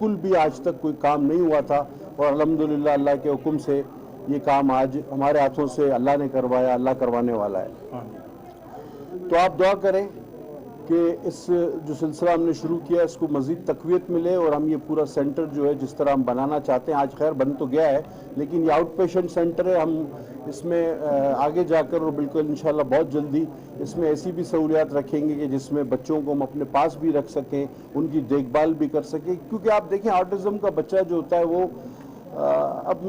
बिल्कुल भी आज तक कोई काम नहीं हुआ था और अल्हम्दुलिल्लाह अल्लाह के हुक्म से ये काम आज हमारे हाथों से अल्लाह ने करवाया, अल्लाह करवाने वाला है। तो आप दुआ करें कि इस जो सिलसिला हमने शुरू किया इसको मज़ीद तक़वियत मिले और हम ये पूरा सेंटर जो है जिस तरह हम बनाना चाहते हैं, आज खैर बन तो गया है, लेकिन ये आउट पेशेंट सेंटर है। हम इसमें आगे जाकर और बिल्कुल इंशाल्लाह बहुत जल्दी इसमें ऐसी भी सहूलियात रखेंगे कि जिसमें बच्चों को हम अपने पास भी रख सकें, उनकी देखभाल भी कर सकें। क्योंकि आप देखें ऑटिज़म का बच्चा जो होता है वो अब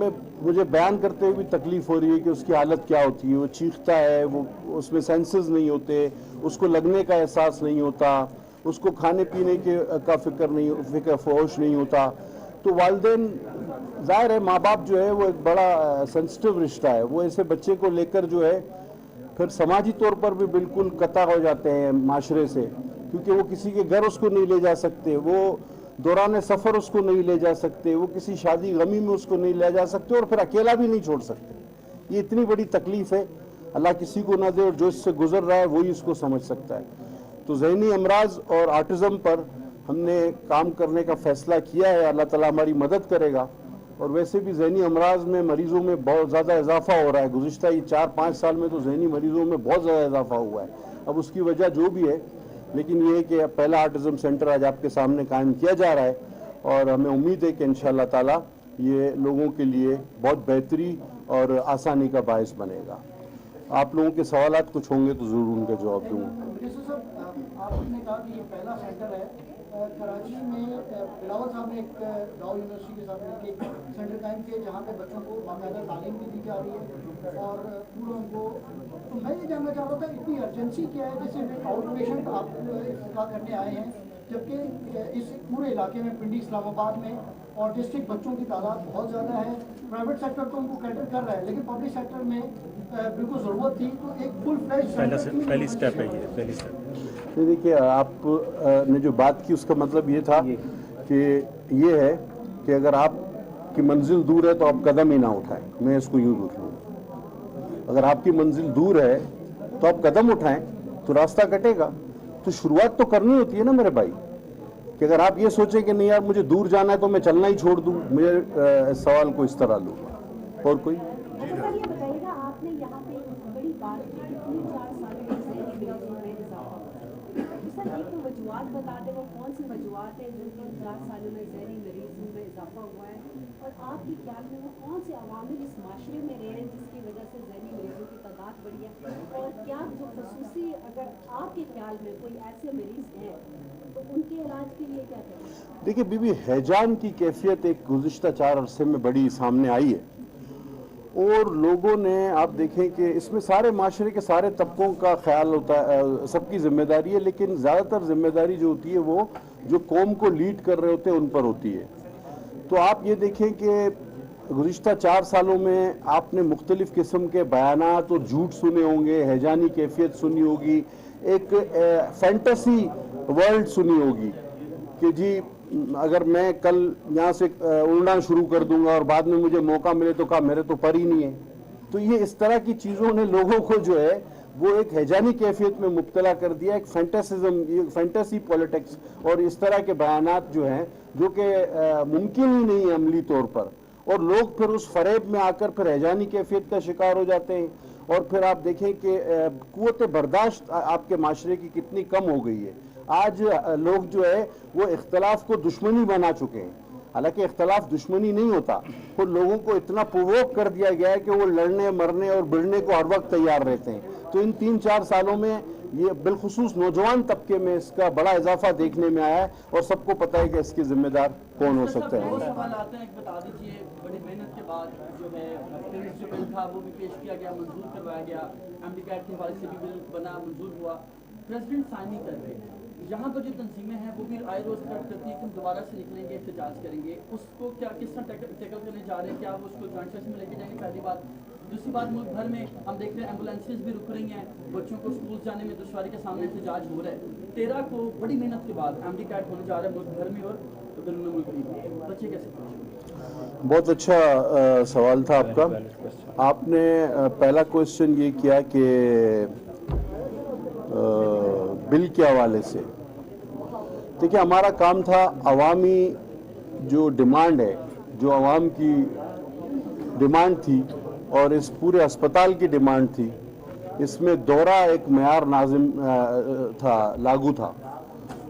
मुझे बयान करते हुए भी तकलीफ़ हो रही है कि उसकी हालत क्या होती है। वो चीखता है, वो उसमें सेंसेस नहीं होते, उसको लगने का एहसास नहीं होता, उसको खाने पीने का फिक्र फहोश नहीं होता। तो वालिदैन ज़ाहिर है माँ बाप जो है वो एक बड़ा सेंसिटिव रिश्ता है, वो ऐसे बच्चे को लेकर जो है फिर समाजी तौर पर भी बिल्कुल कता हो जाते हैं माशरे से, क्योंकि वो किसी के घर उसको नहीं ले जा सकते, वो दौरान सफ़र उसको नहीं ले जा सकते, वो किसी शादी गमी में उसको नहीं ले जा सकते और फिर अकेला भी नहीं छोड़ सकते। ये इतनी बड़ी तकलीफ़ है, अल्लाह किसी को ना दे, और जो इससे गुजर रहा है वही इसको समझ सकता है। तो ज़हनी अमराज और ऑटिज़म पर हमने काम करने का फ़ैसला किया है, अल्लाह ताला हमारी मदद करेगा। और वैसे भी ज़हनी अमराज में मरीज़ों में बहुत ज़्यादा इजाफा हो रहा है, गुज़िश्ता ये 4-5 साल में तो ज़हनी मरीज़ों में बहुत ज़्यादा इजाफा हुआ है। अब उसकी वजह जो भी है, लेकिन ये है कि पहला ऑटिज़म सेंटर आज आपके सामने कायम किया जा रहा है और हमें उम्मीद है कि इंशाअल्लाह ताला ये लोगों के लिए बहुत बेहतरी और आसानी का बायस बनेगा। आप लोगों के सवालात कुछ होंगे तो ज़रूर उनका जवाब दूँगा। आपने कहा कि ये पहला सेंटर है कराची में, बिलावल साहब ने एक दाऊ यूनिवर्सिटी के साथ मिलकर सेंटर कायम किया जहाँ पे बच्चों को बाकायदा तालीम भी दी जा रही है और पूरा उनको। तो मैं ये जानना चाह रहा था इतनी अर्जेंसी क्या है, जैसे आउट पेशेंट आप इफ्तिताह करने आए हैं, जबकि इस पूरे इलाके में पिंडी इस्लामाबाद में ऑटिस्टिक बच्चों की तादाद बहुत ज़्यादा है। प्राइवेट सेक्टर तो उनको कैटर कर रहा है, लेकिन पब्लिक सेक्टर में बिल्कुल ज़रूरत थी। तो एक फुल फ्लैश पहली स्टेप है ये, पहली स्टेप। देखिए आप ने जो बात की उसका मतलब ये था कि ये है कि अगर आपकी मंजिल दूर है तो आप कदम ही ना उठाएं। मैं इसको यूँ देख लूँ, अगर आपकी मंजिल दूर है तो आप कदम उठाएं तो रास्ता कटेगा। तो शुरुआत तो करनी होती है ना मेरे भाई, कि अगर आप ये सोचें कि नहीं यार मुझे दूर जाना है तो मैं चलना ही छोड़ दूँ, मुझे इस सवाल को इस तरह लूँगा। और कोई बता दें वो कौन सी वजूहत है जिनके 4 सालों में ज़हनी मरीजों में इजाफा हुआ है, और आपके ख्याल में वो कौन से अवामिल इस माशरे में रह रहे हैं जिसकी वजह से ज़हनी मरीजों की तादाद बढ़ी है, और क्या जो खसूसी अगर आपके ख्याल में कोई ऐसे मरीज हैं तो उनके इलाज के लिए क्या करें? देखिए बीबी, हैजान की कैफियत एक गुज़िश्ता 4 अरसे में बड़ी सामने आई है और लोगों ने, आप देखें कि इसमें सारे माशरे के सारे तबकों का ख्याल होता है, सबकी जिम्मेदारी है, लेकिन ज़्यादातर जिम्मेदारी जो होती है वो जो कौम को लीड कर रहे होते हैं उन पर होती है। तो आप ये देखें कि गुज़िश्ता 4 सालों में आपने मुख्तलिफ़ किस्म के बयानात और झूठ सुने होंगे, हैजानी कैफियत सुनी होगी, एक फैंटेसी वर्ल्ड सुनी होगी कि जी अगर मैं कल यहाँ से उड़ना शुरू कर दूंगा और बाद में मुझे मौका मिले तो कहा मेरे तो पर ही नहीं है। तो ये इस तरह की चीज़ों ने लोगों को जो है वो एक हैजानी कैफियत में मुब्तला कर दिया, एक फैंटेसिज्म, फैंटेसी पॉलिटिक्स और इस तरह के बयानात जो हैं जो कि मुमकिन ही नहीं है अमली तौर पर, और लोग फिर उस फरेब में आकर फिर हैजानी कैफियत का शिकार हो जाते हैं। और फिर आप देखें कि क़ुव्वत बर्दाश्त आपके माशरे की कितनी कम हो गई है। आज लोग जो है वो इख्तलाफ को दुश्मनी बना चुके हैं, हालांकि इख्तलाफ दुश्मनी नहीं होता, तो लोगों को इतना प्रोवोक कर दिया गया है कि वो लड़ने मरने और भिड़ने को हर वक्त तैयार रहते हैं। तो इन 3-4 सालों में ये बिलखुसूस नौजवान तबके में इसका बड़ा इजाफा देखने में आया है और सबको पता है कि इसके जिम्मेदार कौन हो सकते हैं। सवाल आते हैं, बता दीजिए, बड़ी मेहनत के बाद जो है जो बिल था वो भी पेश किया गया, मंजूर करवाया गया, एमडीकैट के हवाले से भी बिल बना, मंजूर हुआ, प्रेसिडेंट साइन नहीं कर रहे। यहाँ पर जो तंजीमें हैं वो भी आए रोज थ्रेट करती है कि हम दोबारा से निकलेंगे, एहतजाज करेंगे, उसको क्या किस तरह टैकल करने जा रहे हैं, क्या वो उसको जॉइंट सेशन में लेके जाएंगे? पहली बात। दूसरी बात, मुल्क भर में हम देख रहे हैं एम्बुलेंसेज भी रुक रही हैं, बच्चों को स्कूल जाने में दुश्वारी के सामने एहतजाज हो रहा है। 13 को बड़ी मेहनत के बाद एमडीकैट होने जा रहा है मुल्क भर में और बैरून मुल्क भी, बच्चे कैसे पहुँचे? बहुत अच्छा सवाल था आपका। आपने पहला क्वेश्चन ये किया कि बिल के हवाले से। देखिए हमारा काम था अवामी जो डिमांड है, जो आवाम की डिमांड थी और इस पूरे अस्पताल की डिमांड थी, इसमें दोहरा एक मेयार नाजिम था, लागू था,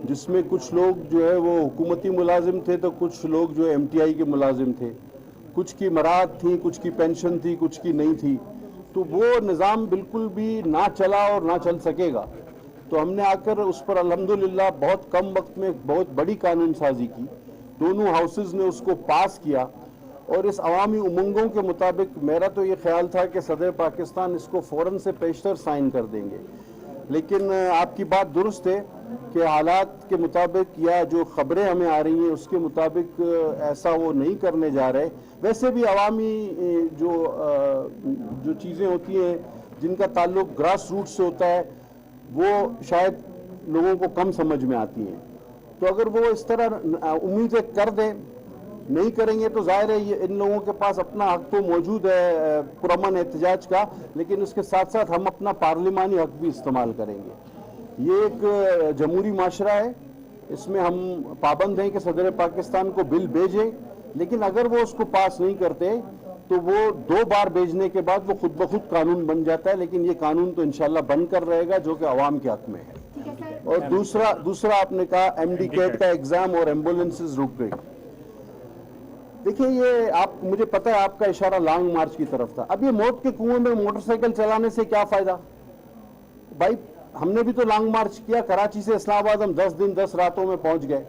जिसमें कुछ लोग जो है वो हुकूमती मुलाजिम थे तो कुछ लोग जो MTI के मुलाजिम थे, कुछ की मराहत थी, कुछ की पेंशन थी, कुछ की नहीं थी। तो वो निज़ाम बिल्कुल भी ना चला और ना चल सकेगा। तो हमने आकर उस पर अल्हम्दुलिल्लाह बहुत कम वक्त में बहुत बड़ी कानून साजी की, दोनों हाउसेज ने उसको पास किया और इस अवामी उमंगों के मुताबिक मेरा तो ये ख्याल था कि सदर पाकिस्तान इसको फ़ौरन से पेशतर साइन कर देंगे, लेकिन आपकी बात दुरुस्त है कि हालात के मुताबिक या जो खबरें हमें आ रही हैं उसके मुताबिक ऐसा वो नहीं करने जा रहे। वैसे भी अवामी जो चीज़ें होती हैं जिनका ताल्लुक ग्रास रूट से होता है वो शायद लोगों को कम समझ में आती हैं। तो अगर वो इस तरह उम्मीदें कर दें, नहीं करेंगे तो जाहिर है ये इन लोगों के पास अपना हक तो मौजूद है पुरअमन एहतजाज का, लेकिन उसके साथ साथ हम अपना पार्लिमानी हक भी इस्तेमाल करेंगे। ये एक जमहूरी माशरा है, इसमें हम पाबंद हैं कि सदर पाकिस्तान को बिल भेजें, लेकिन अगर वो उसको पास नहीं करते तो वो 2 बार भेजने के बाद वो खुद ब खुद कानून बन जाता है, लेकिन ये कानून तो इंशाल्लाह बनकर रहेगा जो कि अवाम के हक में है। और दूसरा आपने कहा MD कैट का एग्जाम और एम्बुलेंसेज रुक गई। देखिए ये आप, मुझे पता है आपका इशारा लॉन्ग मार्च की तरफ था। अब ये मौत के कुएं में मोटरसाइकिल चलाने से क्या फायदा भाई? हमने भी तो लॉन्ग मार्च किया, कराची से इस्लामाबाद हम 10 दिन 10 रातों में पहुंच गए।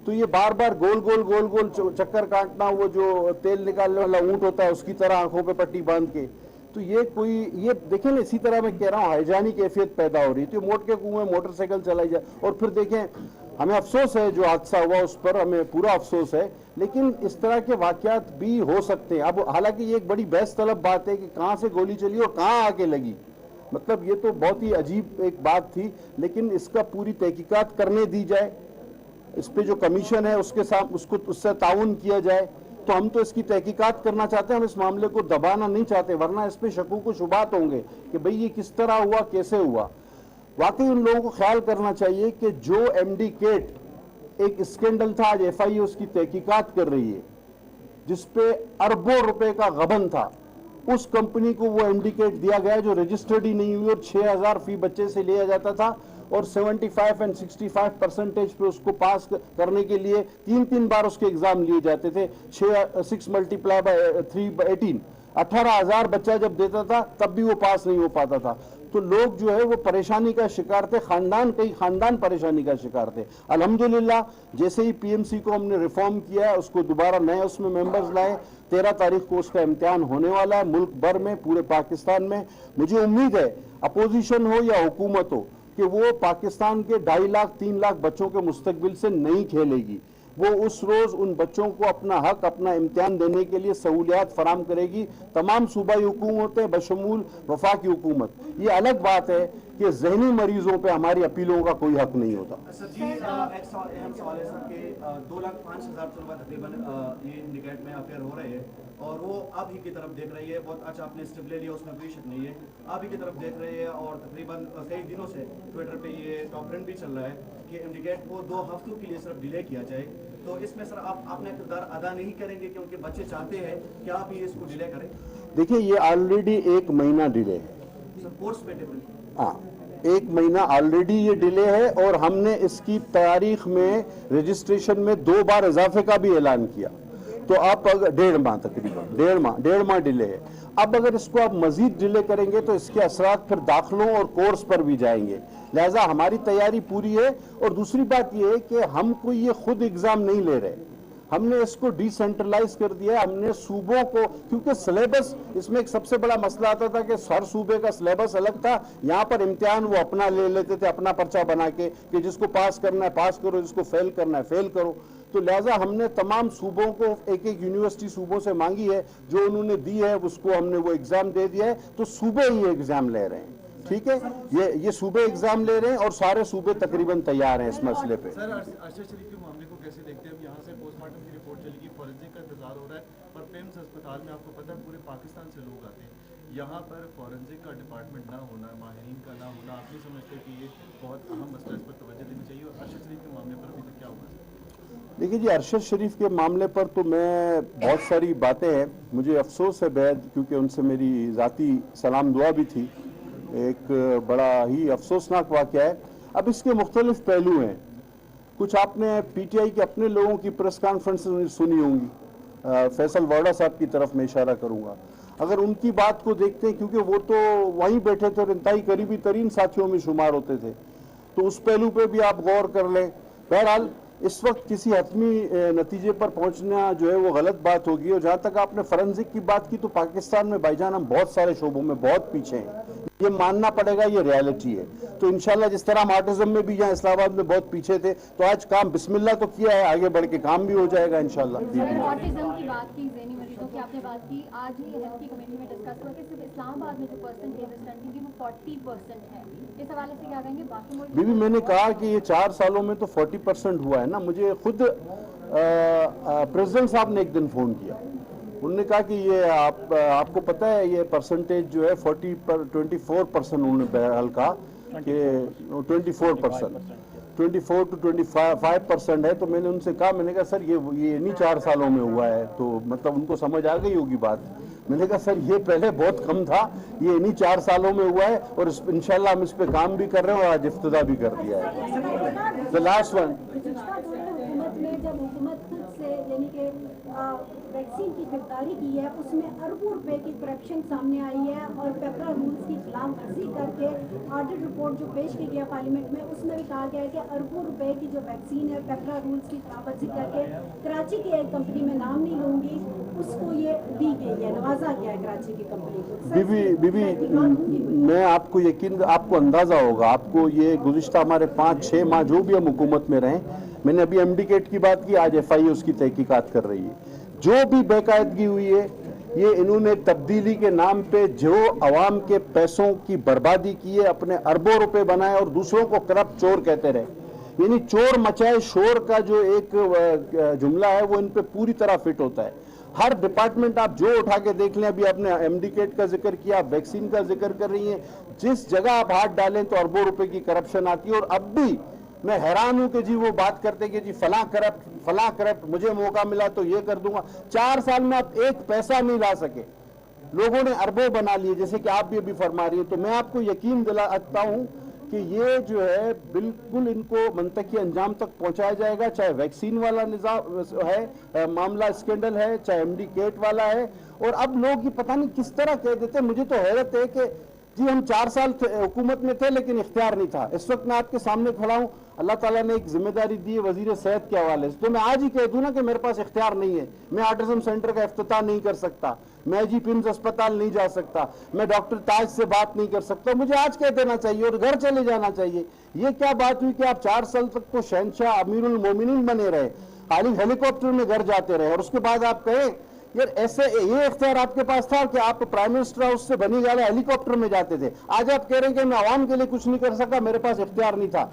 तो ये बार बार गोल गोल चक्कर काटना, वो जो तेल निकालने वाला ऊंट होता है उसकी तरह आंखों पे पट्टी बांध के, तो ये देखें ना, इसी तरह मैं कह रहा हूँ हैजानी कैफियत पैदा हो रही। तो मोट के कुएं मोटरसाइकिल चलाई जाए और फिर देखें, हमें अफसोस है जो हादसा हुआ उस पर हमें पूरा अफसोस है, लेकिन इस तरह के वाकयात भी हो सकते हैं। अब हालांकि ये एक बड़ी बहस तलब बात है कि कहाँ से गोली चली और कहाँ आके लगी, मतलब ये तो बहुत ही अजीब एक बात थी, लेकिन इसका पूरी तहकीकात करने दी जाए, इस पे जो कमीशन है उसके साथ उससे ताउन किया जाए। तो हम तो इसकी तहकीकात करना चाहते हैं, हम इस मामले को दबाना नहीं चाहते, वरना इस पे शकूक व शुबात होंगे कि भाई ये किस तरह हुआ, कैसे हुआ। वाकई उन लोगों को ख्याल करना चाहिए कि जो MD कैट एक स्कैंडल था, आज FIA उसकी तहकीकात कर रही है, जिसपे अरबों रुपए का गबन था, उस कंपनी को वो MD कैट दिया गया जो रजिस्टर्ड ही नहीं हुई और 6000 फी बच्चे से लिया जाता था और 75 और 65% पे उसको पास करने के लिए 3 बार उसके एग्जाम लिए जाते थे। 6 मल्टीप्लाई बाय 3 18, 18,000 बच्चा जब देता था तब भी वो पास नहीं हो पाता था। तो लोग जो है वो परेशानी का शिकार थे, कई खानदान परेशानी का शिकार थे। अल्हम्दुलिल्लाह जैसे ही PMC को हमने रिफॉर्म किया है, उसको दोबारा नए उसमें मेंबर्स लाए, 13 तारीख को उसका इम्तिहान होने वाला है मुल्क भर में, पूरे पाकिस्तान में। मुझे उम्मीद है अपोजिशन हो या हुकूमत हो कि वो पाकिस्तान के 2.5 लाख 3 लाख बच्चों के मुस्तकबिल से नहीं खेलेगी। वो उस रोज उन बच्चों को अपना हक, अपना इम्तिहान देने के लिए सहूलियात फराम करेगी। तमाम सूबाई हुकूमतें बशमूल वफाकी हुकूमत। ये अलग बात है कि जहनी मरीजों पे हमारी अपीलों का कोई हक नहीं होता। सर जी, एक सवाल है सर कि 2,05,000 तलबा तकरीबन ये निकेट में अफेयर हो रहे हैं और वो आप ही की तरफ देख रही है। बहुत अच्छा आपने स्टेप ले लिया, उसमें कोई शक नहीं है, आप ही की तरफ देख रहे हैं। और तकरीबन कई दिनों से ट्विटर पे ये टॉप ट्रेंड भी चल रहा है कि निकेट को 2 हफ्तों के लिए सिर्फ डिले किया जाए। तो इसमें सर आप अपना किरदार अदा नहीं करेंगे क्योंकि बच्चे चाहते हैं कि आप ही इसको डिले करें? देखिए ये ऑलरेडी 1 महीना डिले है सर, कोर्स पे डिपेंड। हाँ, 1 महीना ऑलरेडी ये डिले है और हमने इसकी तारीख में रजिस्ट्रेशन में 2 बार इजाफे का भी ऐलान किया। तो आप अगर 1.5 माह तकरीबन 1.5 माह डिले है। अब अगर इसको आप मजीद डिले करेंगे तो इसके असरात फिर दाखिलों और कोर्स पर भी जाएंगे। लिहाजा हमारी तैयारी पूरी है। और दूसरी बात यह है कि हम कोई ये खुद एग्जाम नहीं ले रहे, हमने इसको डिसेंट्रलाइज कर दिया। हमने सूबों को, क्योंकि सिलेबस इसमें एक सबसे बड़ा मसला आता था कि हर सूबे का सिलेबस अलग था। यहाँ पर इम्तिहान वो अपना ले लेते थे, अपना पर्चा बना के कि जिसको पास करना है पास करो, जिसको फेल करना है फेल करो। तो लिहाजा हमने तमाम सूबों को एक यूनिवर्सिटी सूबों से मांगी है, जो उन्होंने दी है उसको हमने वो एग्जाम दे दिया है। तो सूबे ही एग्जाम ले रहे हैं, ठीक है, ये सूबे एग्जाम ले रहे हैं और सारे सूबे तकरीबन तैयार हैं इस मसले पे। सर, अरशद शरीफ के मामले को कैसे देखते हैं? अब यहाँ से पोस्टमार्टम की रिपोर्ट चलेगी, फॉरेंसिक का इंतजार हो रहा है और पेम्स अस्पताल में आपको पता है पूरे पाकिस्तान से लोग आते हैं। यहाँ पर फॉरेंसिक का डिपार्टमेंट ना होना, माहिरीन का ना होना, आप नहीं समझते कि ये बहुत अहम मसला, इस पर तवज्जो देनी चाहिए? और अरशद शरीफ के मामले पर अभी तक क्या हुआ है? देखिए जी, अरशद शरीफ के मामले पर तो मैं बहुत सारी बातें हैं, मुझे अफसोस है बेहद, क्योंकि उनसे मेरी ज़ाती सलाम दुआ भी थी। एक बड़ा ही अफसोसनाक वाक़या है। अब इसके मुख्तलिफ पहलू हैं। कुछ आपने पीटीआई के अपने लोगों की प्रेस कॉन्फ्रेंस सुनी होंगी, फैसल वाडा साहब की तरफ मैं इशारा करूंगा। अगर उनकी बात को देखते हैं, क्योंकि वो तो वहीं बैठे थे और इंतहाई करीबी तरीन साथियों में शुमार होते थे, तो उस पहलू पे भी आप गौर कर लें। बहरहाल इस वक्त किसी हतमी नतीजे पर पहुंचना जो है वो गलत बात होगी। और जहां तक आपने फॉरेंसिक की बात की, तो पाकिस्तान में भाईजान हम बहुत सारे शोबों में बहुत पीछे हैं, ये मानना पड़ेगा, ये रियलिटी है। तो इंशाल्लाह जिस तरह हम ऑटिज्म में भी यहाँ इस्लामाबाद में बहुत पीछे थे, तो आज काम बिस्मिल्लाह तो किया है, आगे बढ़ के काम भी हो जाएगा इंशाल्लाह। ऑटिज्म की बात की, ज़हनी मरीजों की आपने बात की, आज ही हेल्थ की कमेटी में डिस्कस हुआ कि सिर्फ इस्लामाबाद में जो परसेंटेज स्टंटिंग की वो 40% है। इस हवाले से क्या कहेंगे? बाकी मुल्क बीबी मैंने कहा कि ये 4 सालों में तो 40% हुआ है ना। मुझे खुद प्रेसिडेंट साहब ने एक दिन फ़ोन किया, उन्होंने कहा कि ये आपको पता है ये परसेंटेज जो है 24% उन्होंने बहरहाल कहा कि 24% 24 to 25% है। तो मैंने उनसे कहा, मैंने कहा सर ये नहीं 4 सालों में हुआ है, तो मतलब उनको समझ आ गई होगी बात। मैंने कहा सर ये पहले बहुत कम था, ये नहीं 4 सालों में हुआ है, और इंशाल्लाह हम इस पे काम भी कर रहे हैं और आज इफ्तिदा भी कर दिया है। द लास्ट वन, जब हुकूमत खुद से यानी कि वैक्सीन की खरीदारी की है, उसमें अरबों रुपए की करप्शन सामने आई है और पेपरा रूल्स की खिलाफ वर्जी करके ऑडिट रिपोर्ट जो पेश की गई पार्लियामेंट में, उसमें भी कहा गया है कि अरबों रुपए की जो वैक्सीन है पेपरा रूल्स की खिलाफ वर्जी करके कराची की एक कंपनी में नाम नहीं लूंगी, उसको ये दी गई है, नवाजा गया है कराची की कंपनी को। बीबी मैं आपको यकीन, आपको अंदाजा होगा, आपको ये गुज़िश्ता हमारे 5-6 माह जो भी हम हुकूमत में रहे, मैंने अभी एमडीकेट की बात की, आज एफआईए उसकी तहकीकात कर रही है। जो भी बेकायदगी हुई है, ये इन्होंने तब्दीली के नाम पे जो अवाम के पैसों की बर्बादी की है, अपने अरबों रुपए बनाए और दूसरों को करप्ट चोर कहते रहे। यानी चोर मचाए शोर का जो एक जुमला है वो इन पे पूरी तरह फिट होता है। हर डिपार्टमेंट आप जो उठा के देख लें, अभी आपने एमडीकेट का जिक्र किया, वैक्सीन का जिक्र कर रही हैं, जिस जगह आप हाथ डालें तो अरबों रुपए की करप्शन आती है। और अब भी मैं हैरान हूं कि जी वो बात करते कि जी फला करप्ट, मुझे मौका मिला तो ये कर दूंगा। 4 साल में आप एक पैसा नहीं ला सके, लोगों ने अरबों बना लिए, जैसे कि आप भी अभी फरमा रही है। तो मैं आपको यकीन दिलाता हूं कि ये जो है बिल्कुल इनको मंतकी अंजाम तक पहुंचाया जाएगा, चाहे वैक्सीन वाला निजाम है, मामला स्कैंडल है, चाहे एमडीकेट वाला है। और अब लोग ये पता नहीं किस तरह कह देते, मुझे तो हैरत है कि जी हम 4 साल हुकूमत में थे लेकिन इख्तियार नहीं था। इस वक्त मैं आपके सामने खड़ा हूं, अल्लाह ताला ने एक जिम्मेदारी दी है वजीर सेहत के हवाले से, तो मैं आज ही कह दूं ना कि मेरे पास इख्तियार नहीं है, मैं ऑटिज्म सेंटर का इफ्तिताह नहीं कर सकता, मैं जी पिम्स अस्पताल नहीं जा सकता, मैं डॉक्टर ताज से बात नहीं कर सकता। मुझे आज कह देना चाहिए और घर चले जाना चाहिए। ये क्या बात हुई कि आप 4 साल तक तो शहनशाह अमीरुल मोमिनीन बने रहे, खाली हेलीकॉप्टर में घर जाते रहे, और उसके बाद आप कहें यार ऐसे ये इख्तियार आपके पास था कि आप प्राइम मिनिस्टर हाउस से बनी वाले हेलीकॉप्टर में जाते थे। आज आप कह रहे हैं कि मैं आवाम के लिए कुछ नहीं कर सका, मेरे पास इख्तियार नहीं था।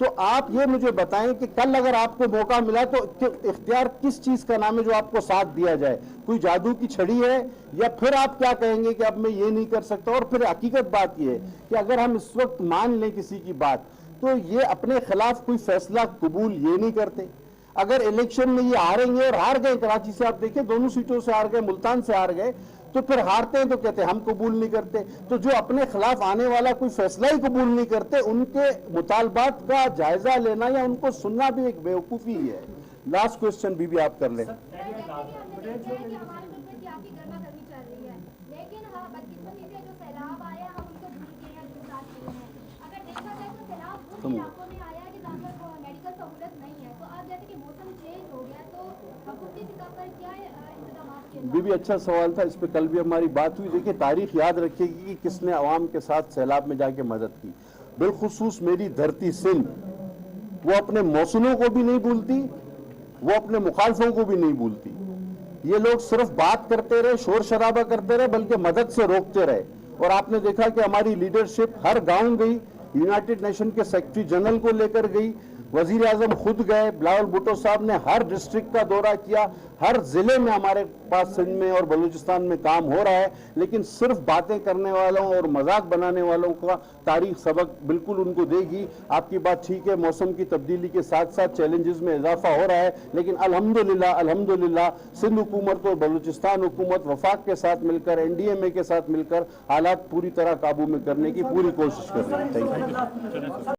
तो आप ये मुझे बताएं कि कल अगर आपको मौका मिला तो इख्तियार किस चीज का नाम है जो आपको साथ दिया जाए? कोई जादू की छड़ी है, या फिर आप क्या कहेंगे कि अब मैं ये नहीं कर सकता? और फिर हकीकत बात यह है कि अगर हम इस वक्त मान लें किसी की बात, तो ये अपने खिलाफ कोई फैसला कबूल ये नहीं करते। अगर इलेक्शन में ये हारेंगे और हार गए, कराची से आप देखिए दोनों सीटों से हार गए, मुल्तान से हार गए, तो फिर हारते हैं तो कहते हैं हम कबूल नहीं करते। तो जो अपने खिलाफ आने वाला कोई फैसला ही कबूल नहीं करते, उनके मुतालबात का जायजा लेना या उनको सुनना भी एक बेवकूफ़ी है। लास्ट क्वेश्चन बीबी आप कर लें। बीबी अच्छा सवाल था, इस पे कल भी हमारी बात हुई। देखिए तारीख याद रखेगी कि किसने अवाम के साथ सैलाब में जाके मदद की। बिलखुसूस मेरी धरती सिंध, वो अपने मौसुलों को भी नहीं भूलती, वो अपने मुखालफों को भी नहीं भूलती। ये लोग सिर्फ बात करते रहे, शोर शराबा करते रहे, बल्कि मदद से रोकते रहे। और आपने देखा कि हमारी लीडरशिप हर गांव गई, यूनाइटेड नेशन के सेक्रेटरी जनरल को लेकर गई, वजीर आजम खुद गए, बिलावल भुट्टो साहब ने हर डिस्ट्रिक्ट का दौरा किया, हर जिले में हमारे पास सिंध में और बलूचिस्तान में काम हो रहा है, लेकिन सिर्फ बातें करने वालों और मजाक बनाने वालों का तारीख सबक बिल्कुल उनको देगी। आपकी बात ठीक है, मौसम की तब्दीली के साथ साथ चैलेंजेस में इजाफा हो रहा है, लेकिन अल्हम्दुलिल्लाह सिंध हुकूमत और बलूचिस्तान हुकूमत वफाक के साथ मिलकर, NDMA के साथ मिलकर हालात पूरी तरह काबू में करने की पूरी कोशिश कर रही है। Thank you.